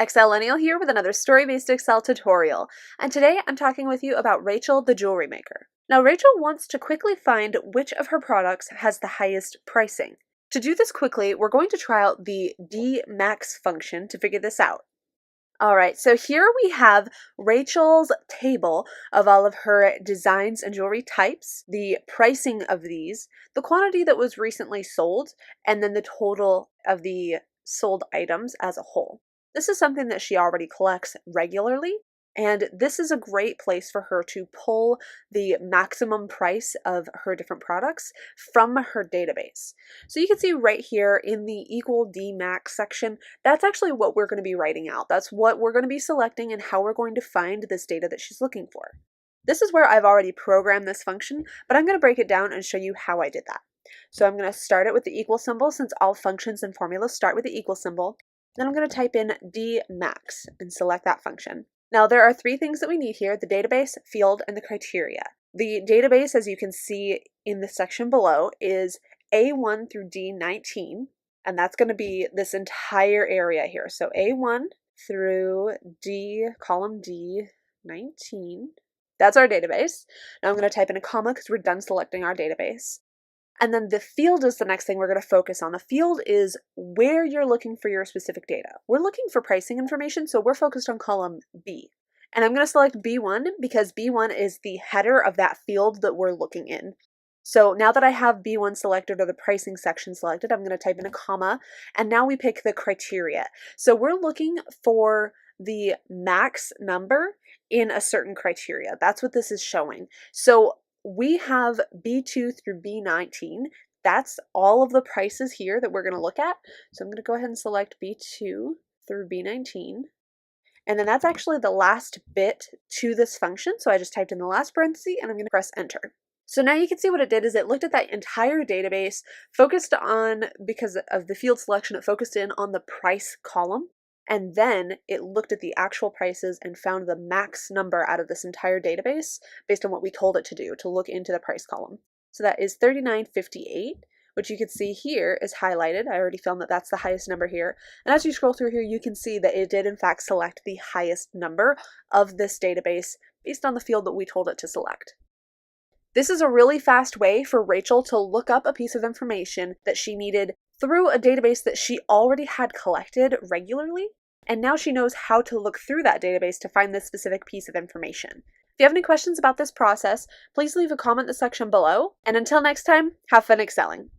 Excellennial here with another story-based Excel tutorial, and today I'm talking with you about Rachel the jewelry maker. Now Rachel wants to quickly find which of her products has the highest pricing. To do this quickly, we're going to try out the DMAX function to figure this out. Alright, so here we have Rachel's table of all of her designs and jewelry types, the pricing of these, the quantity that was recently sold, and then the total of the sold items as a whole. This is something that she already collects regularly, and this is a great place for her to pull the maximum price of her different products from her database. So you can see right here in the equal DMAX section, that's actually what we're going to be writing out. That's what we're going to be selecting and how we're going to find this data that she's looking for. This is where I've already programmed this function, but I'm going to break it down and show you how I did that. So I'm going to start it with the equal symbol, since all functions and formulas start with the equal symbol. Then I'm going to type in DMAX and select that function. Now there are three things that we need here: the database, field, and the criteria. The database, as you can see in the section below, is A1 through D19, and that's going to be this entire area here. So A1 through D, column D19. That's our database. Now I'm going to type in a comma because we're done selecting our database. And then the field is the next thing we're going to focus on. The field is where you're looking for your specific data. We're looking for pricing information, so we're focused on column B. And I'm going to select B1 because B1 is the header of that field that we're looking in. So now that I have B1 selected, or the pricing section selected, I'm going to type in a comma, and now we pick the criteria. So we're looking for the max number in a certain criteria. That's what this is showing. So we have B2 through B19. That's all of the prices here that we're going to look at. So I'm going to go ahead and select B2 through B19. And then that's actually the last bit to this function. So I just typed in the last parenthesis and I'm going to press enter. So now you can see what it did is it looked at that entire database, focused on, because of the field selection, it focused in on the price column. And then it looked at the actual prices and found the max number out of this entire database based on what we told it to do, to look into the price column. So that is 39.58, which you can see here is highlighted. I already found that that's the highest number here. And as you scroll through here, you can see that it did in fact select the highest number of this database based on the field that we told it to select. This is a really fast way for Rachel to look up a piece of information that she needed through a database that she already had collected regularly, and now she knows how to look through that database to find this specific piece of information. If you have any questions about this process, please leave a comment in the section below, and until next time, have fun excelling!